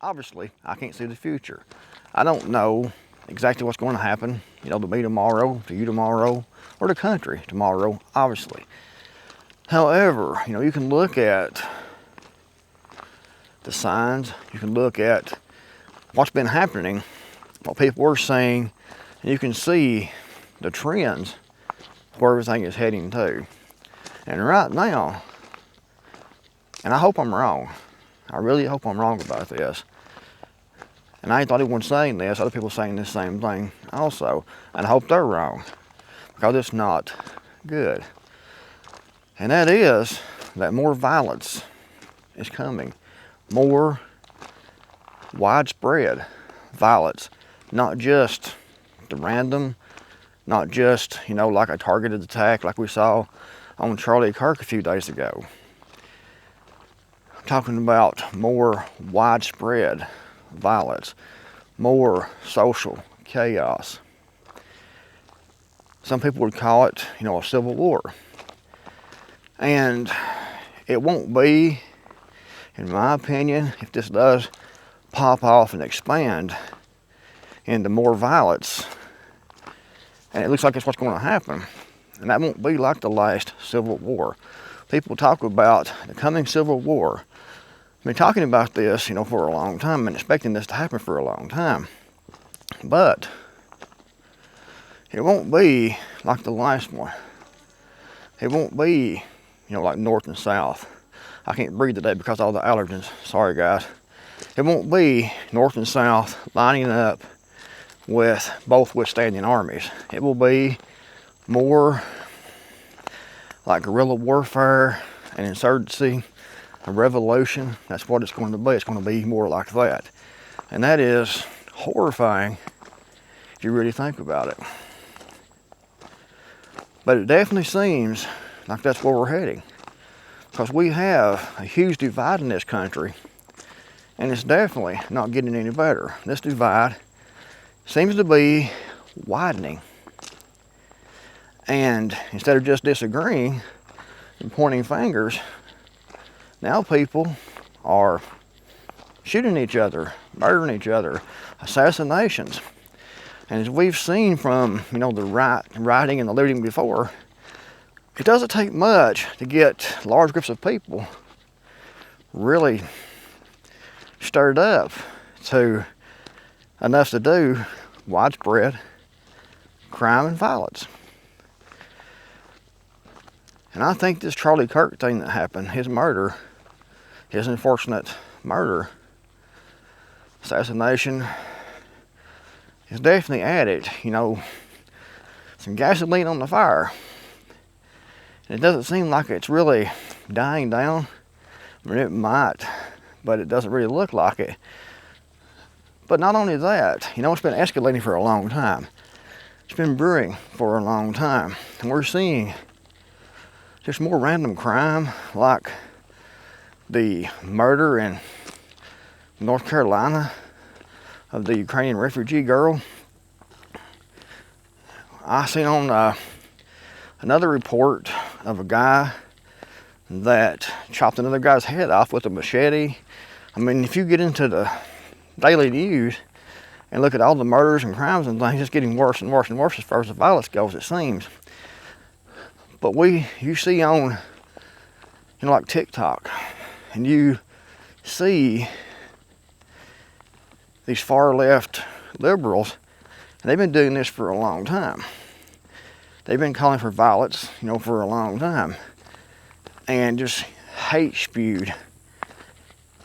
obviously, I can't see the future. I don't know exactly what's going to happen, you know, to me tomorrow, to you tomorrow, or the country tomorrow, obviously. However, you know, you can look at the signs, you can look at what's been happening, what people are saying, and you can see the trends where everything is heading to. And right now, and I hope I'm wrong, I really hope I'm wrong about this, and I ain't the only one saying this, other people saying the same thing also, and I hope they're wrong, because it's not good. And that is that more violence is coming, more widespread violence, not just the random, not just, you know, like a targeted attack like we saw on 𝐂𝐿𝐷 a few days ago. I'm talking about more widespread violence, more social chaos. Some people would call it, you know, a civil war. And it won't be, in my opinion, if this does pop off and expand into more violence, and it looks like that's what's going to happen, and that won't be like the last Civil War. People talk about the coming Civil War. I've been talking about this, you know, for a long time and expecting this to happen for a long time. But it won't be like the last one. It won't be, you know, like North and South. I can't breathe today because of all the allergens. Sorry, guys. It won't be North and South lining up with both withstanding armies. It will be more like guerrilla warfare, an insurgency, a revolution. That's what it's going to be. It's going to be more like that. And that is horrifying if you really think about it. But it definitely seems like that's where we're heading, because we have a huge divide in this country, and it's definitely not getting any better. This divide seems to be widening. And instead of just disagreeing and pointing fingers, now people are shooting each other, murdering each other, assassinations. And as we've seen from, you know, the rioting and the looting before, it doesn't take much to get large groups of people really stirred up to enough to do widespread crime and violence. And I think this Charlie Kirk thing that happened, his murder, his unfortunate murder, assassination, is definitely added, you know, some gasoline on the fire. And it doesn't seem like it's really dying down. I mean, it might, but it doesn't really look like it. But not only that, you know, it's been escalating for a long time. It's been brewing for a long time. And we're seeing just more random crime, like the murder in North Carolina of the Ukrainian refugee girl. I seen on another report of a guy that chopped another guy's head off with a machete. I mean, if you get into the daily news and look at all the murders and crimes and things, it's getting worse and worse and worse as far as the violence goes, it seems. But you see on, you know, like TikTok, and you see these far left liberals, and they've been doing this for a long time. They've been calling for violence, you know, for a long time, and just hate spewed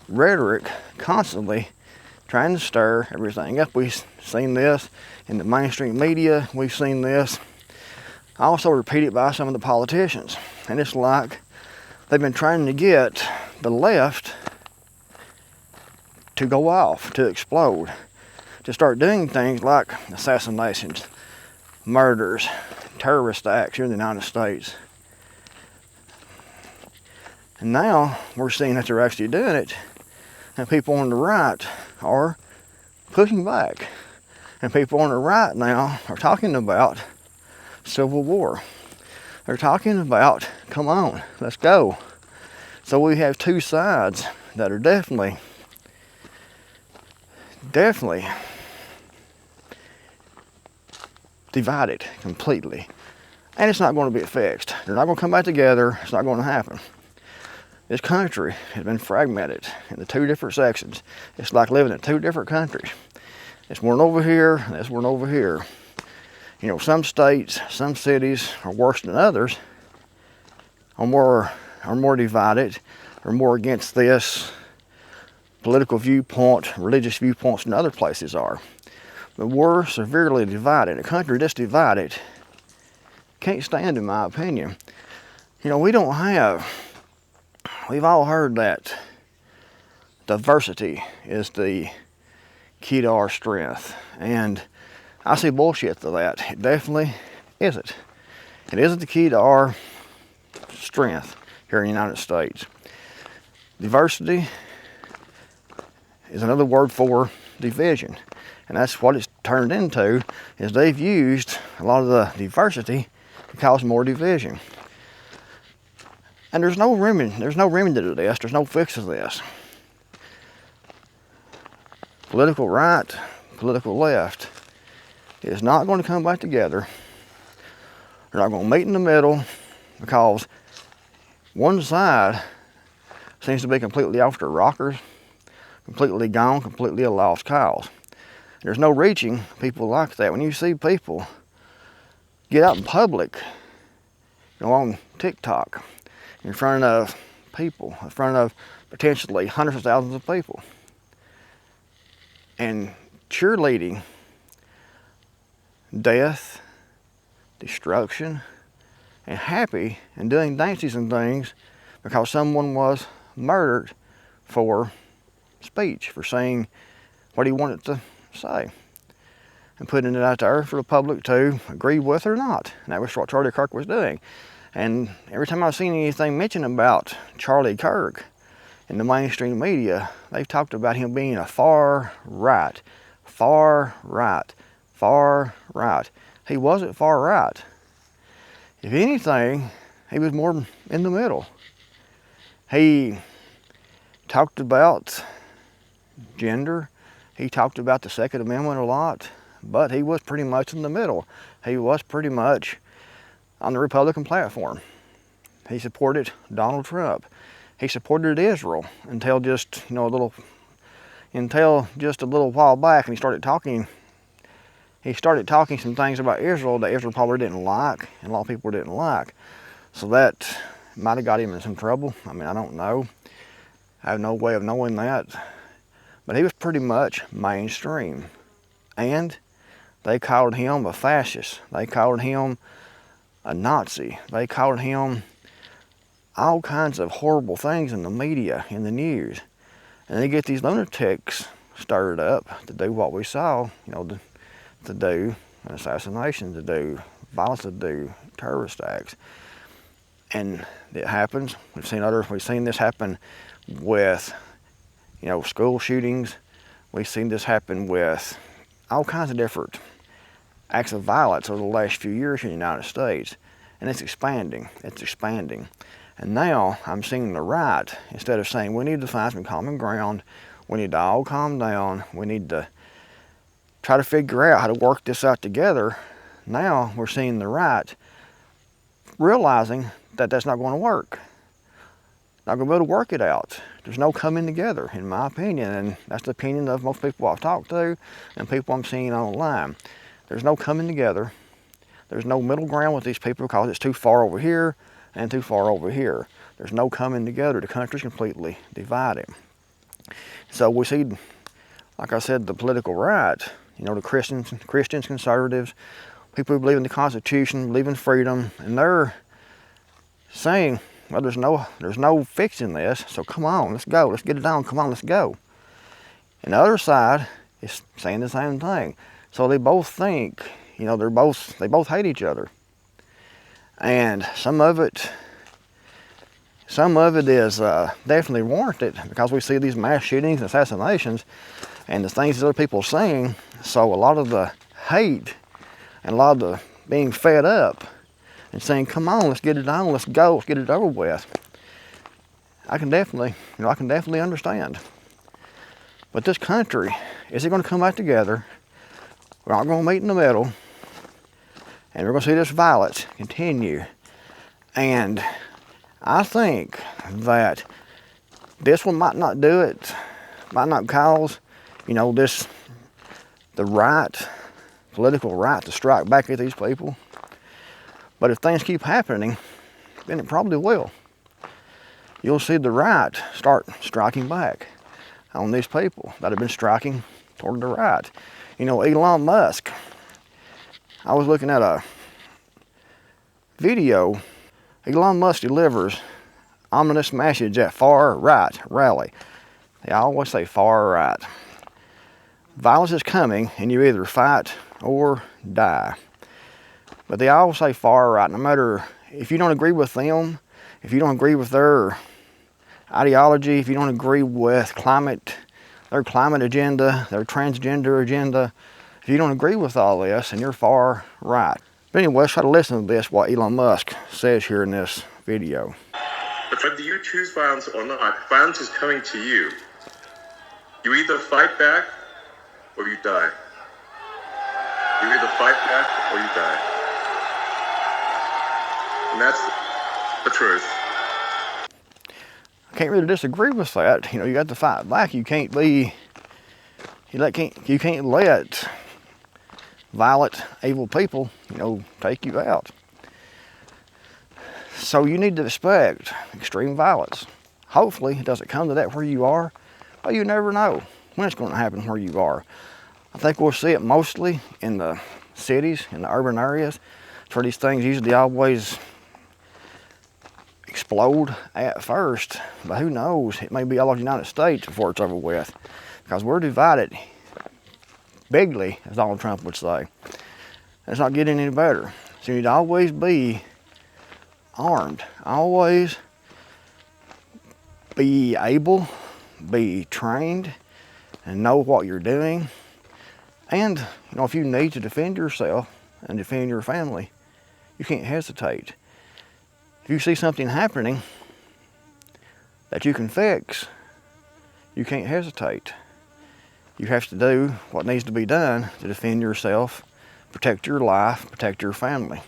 rhetoric constantly trying to stir everything up. We've seen this in the mainstream media. We've seen this also repeated by some of the politicians. And it's like they've been trying to get the left to go off, to explode, to start doing things like assassinations, murders, terrorist acts here in the United States. And now we're seeing that they're actually doing it, and people on the right are pushing back. And people on the right now are talking about civil war. They're talking about, come on, let's go. So we have two sides that are definitely definitely divided completely. And it's not going to be fixed. They're not going to come back together. It's not going to happen. This country has been fragmented into 2 different sections. It's like living in 2 different countries. It's one over here, and this one over here. You know, some states, some cities are worse than others, are more divided, are more against this political viewpoint, religious viewpoints than other places are. But we're severely divided. A country this divided can't stand, in my opinion. You know, we've all heard that diversity is the key to our strength. And I see bullshit to that. It definitely isn't. It isn't the key to our strength here in the United States. Diversity is another word for division. And that's what it's turned into, is they've used a lot of the diversity to cause more division. And there's no remedy to this, there's no fix to this. Political right, political left is not going to come back together. They're not going to meet in the middle, because one side seems to be completely off their rockers, completely gone, completely a lost cause. There's no reaching people like that. When you see people get out in public, you know, on TikTok, in front of people, in front of potentially hundreds of thousands of people, and cheerleading death, destruction, and happy, and doing dances and things because someone was murdered for speech, for saying what he wanted to say, and putting it out there for the public to agree with or not. And that was what Charlie Kirk was doing. And every time I've seen anything mentioned about Charlie Kirk in the mainstream media, they've talked about him being a far right. He wasn't far right. If anything, he was more in the middle. He talked about gender. He talked about the Second Amendment a lot, but he was pretty much in the middle. He was pretty much on the Republican platform. He supported Donald Trump. He supported Israel until just, a little while back, and he started talking some things about Israel that Israel probably didn't like, and a lot of people didn't like. So that might have got him in some trouble. I mean, I don't know. I have no way of knowing that. But he was pretty much mainstream. And they called him a fascist. They called him a Nazi. They called him all kinds of horrible things in the media, in the news. And they get these lunatics stirred up to do what we saw, to do an assassination, to do violence, to do terrorist acts. And it happens. We've seen this happen with, school shootings. We've seen this happen with all kinds of different acts of violence over the last few years in the United States. And it's expanding. And now I'm seeing the right, instead of saying we need to find some common ground, we need to all calm down, we need to try to figure out how to work this out together. Now we're seeing the right realizing that that's not going to work. Not going to be able to work it out. There's no coming together, in my opinion, and that's the opinion of most people I've talked to and people I'm seeing online. There's no coming together. There's no middle ground with these people because it's too far over here and too far over here. There's no coming together. The country's completely divided. So we see, like I said, the political right, the Christians, conservatives, people who believe in the Constitution, believe in freedom, and they're saying, well, there's no fixing this, so come on, let's go, let's get it on, come on, let's go. And the other side is saying the same thing. So they both think, they both hate each other. And some of it is definitely warranted because we see these mass shootings and assassinations and the things that other people are saying. So a lot of the hate and a lot of the being fed up and saying, come on, let's get it on, let's go, let's get it over with. I can definitely understand. But this country, is it going to come back together? We're all going to meet in the middle, and we're going to see this violence continue. And I think that this one might not do it, might not cause, you know, the right, political right to strike back at these people. But if things keep happening, then it probably will. You'll see the right start striking back on these people that have been striking toward the right. You know, Elon Musk, I was looking at a video. Elon Musk delivers ominous message at far right rally. They always say far right. Violence is coming and you either fight or die. But they always say far right. No matter if you don't agree with them, if you don't agree with their ideology, if you don't agree with their climate agenda, their transgender agenda, if you don't agree with all this, then you're far right. But anyway, let's try to listen to this, what Elon Musk says here in this video. But whether you choose violence or not, violence is coming to you. You either fight back or you die. You either fight back or you die. And that's the truth. I can't really disagree with that. You know, you got to fight back. You can't let violent, evil people, you know, take you out. So you need to expect extreme violence. Hopefully it doesn't come to that where you are, but you never know when it's going to happen where you are. I think we'll see it mostly in the cities, in the urban areas. It's where these things usually always explode at first, but who knows, it may be all over the United States before it's over with, because we're divided bigly, as Donald Trump would say. It's not getting any better. So you need to always be armed, always be able, be trained, and know what you're doing. And you know, if you need to defend yourself and defend your family, you can't hesitate. If you see something happening that you can fix, you can't hesitate. You have to do what needs to be done to defend yourself, protect your life, protect your family.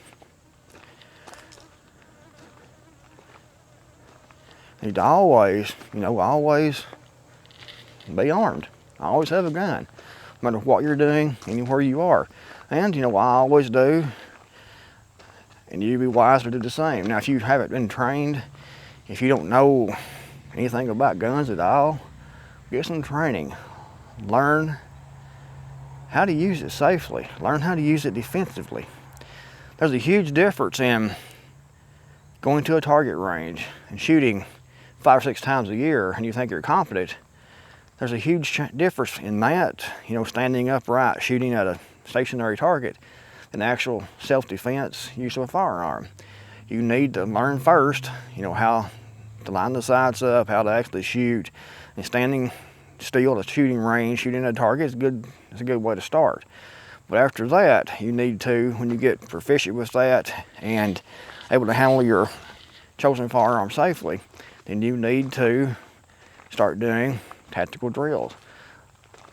You need to always, you know, always be armed. Always have a gun, no matter what you're doing, anywhere you are. And, you know, I always do, and you'd be wise to do the same. Now, if you haven't been trained, if you don't know anything about guns at all, get some training. Learn how to use it safely. Learn how to use it defensively. There's a huge difference in going to a target range and shooting 5 or 6 times a year and you think you're competent. There's a huge difference in that, you know, standing upright, shooting at a stationary target, than actual self-defense use of a firearm. You need to learn first, you know, how to line the sights up, how to actually shoot, and standing still at a shooting range, shooting at a target is a good way to start. But after that, you need to, when you get proficient with that and able to handle your chosen firearm safely, then you need to start doing tactical drills.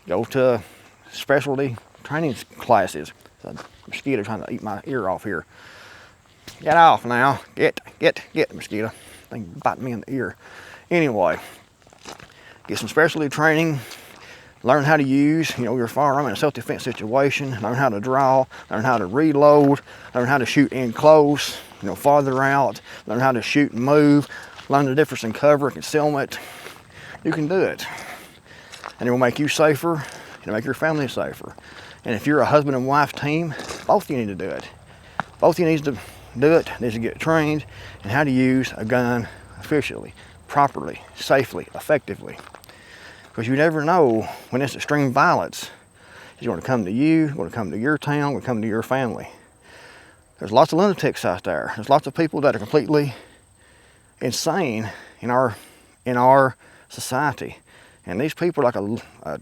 Go to specialty training classes. There's a mosquito trying to eat my ear off here. Get off now. Get, mosquito. Thing biting me in the ear. Anyway, get some specialty training. Learn how to use, you know, your firearm in a self-defense situation. Learn how to draw. Learn how to reload. Learn how to shoot in close, you know, farther out. Learn how to shoot and move. Learn the difference in cover and concealment. You can do it. And it will make you safer. It'll make your family safer. And if you're a husband and wife team, both of you need to do it. Both of you need to do it. Need to get trained in how to use a gun efficiently, properly, safely, effectively. Because you never know when this extreme violence is going to come to you, going to come to your town, going to come to your family. There's lots of lunatics out there. There's lots of people that are completely insane in our society. And these people are like a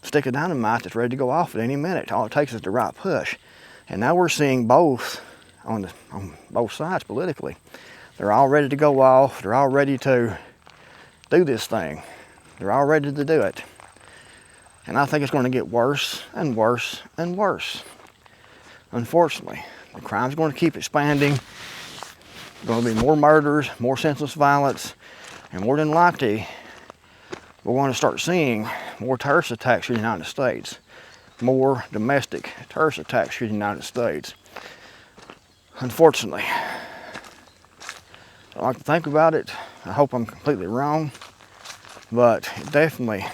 stick of dynamite that's ready to go off at any minute. All it takes is the right push. And now we're seeing both on both sides politically. They're all ready to go off. They're all ready to do this thing. They're all ready to do it. And I think it's going to get worse and worse and worse. Unfortunately, the crime's going to keep expanding. There's going to be more murders, more senseless violence, and more than likely, we're going to start seeing more terrorist attacks here in the United States. More domestic terrorist attacks here in the United States. Unfortunately, I like to think about it. I hope I'm completely wrong, but it definitely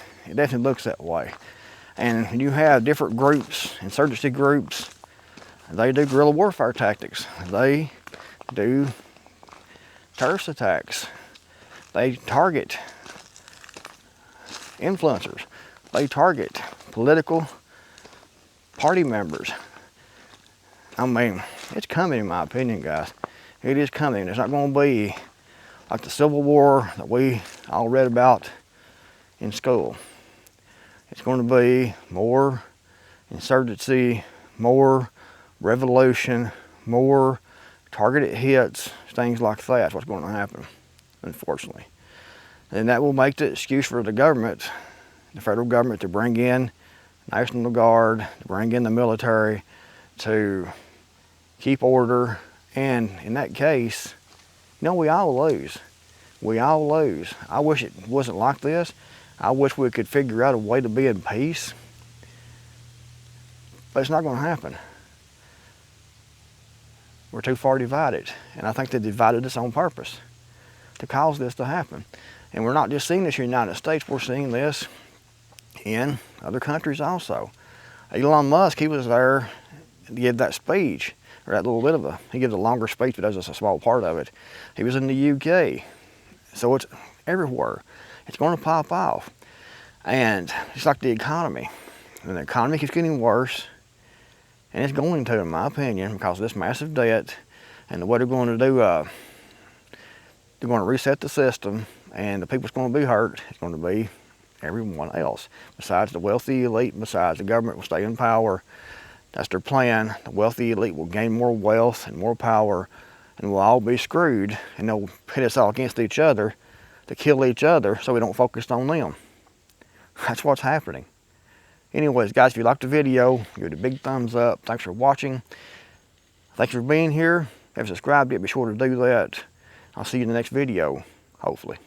looks that way. And you have different groups, insurgency groups, they do guerrilla warfare tactics. They do terrorist attacks. They target influencers. They target political party members. I mean, it's coming in my opinion, guys. It is coming. It's not going to be like the Civil War that we all read about in school. It's going to be more insurgency, more revolution, more targeted hits, things like that. That's what's going to happen, unfortunately. And that will make the excuse for the government, the federal government, to bring in National Guard, to bring in the military, to keep order. And in that case, you know, we all lose. We all lose. I wish it wasn't like this. I wish we could figure out a way to be in peace. But it's not going to happen. We're too far divided. And I think they divided us on purpose to cause this to happen. And we're not just seeing this here in the United States, we're seeing this in other countries also. Elon Musk, he was there to give that speech, or that little bit of he gives a longer speech, but that's just a small part of it. He was in the UK. So it's everywhere. It's going to pop off. And it's like the economy. And the economy keeps getting worse. And it's going to, in my opinion, because of this massive debt and the way they're going to do, they're going to reset the system, and the people that's going to be hurt is going to be everyone else. Besides the wealthy elite, besides the government will stay in power. That's their plan. The wealthy elite will gain more wealth and more power, and we'll all be screwed, and they'll pit us all against each other to kill each other so we don't focus on them. That's what's happening. Anyways, guys, if you liked the video, give it a big thumbs up. Thanks for watching. Thanks for being here. If you haven't subscribed yet, be sure to do that. I'll see you in the next video, hopefully.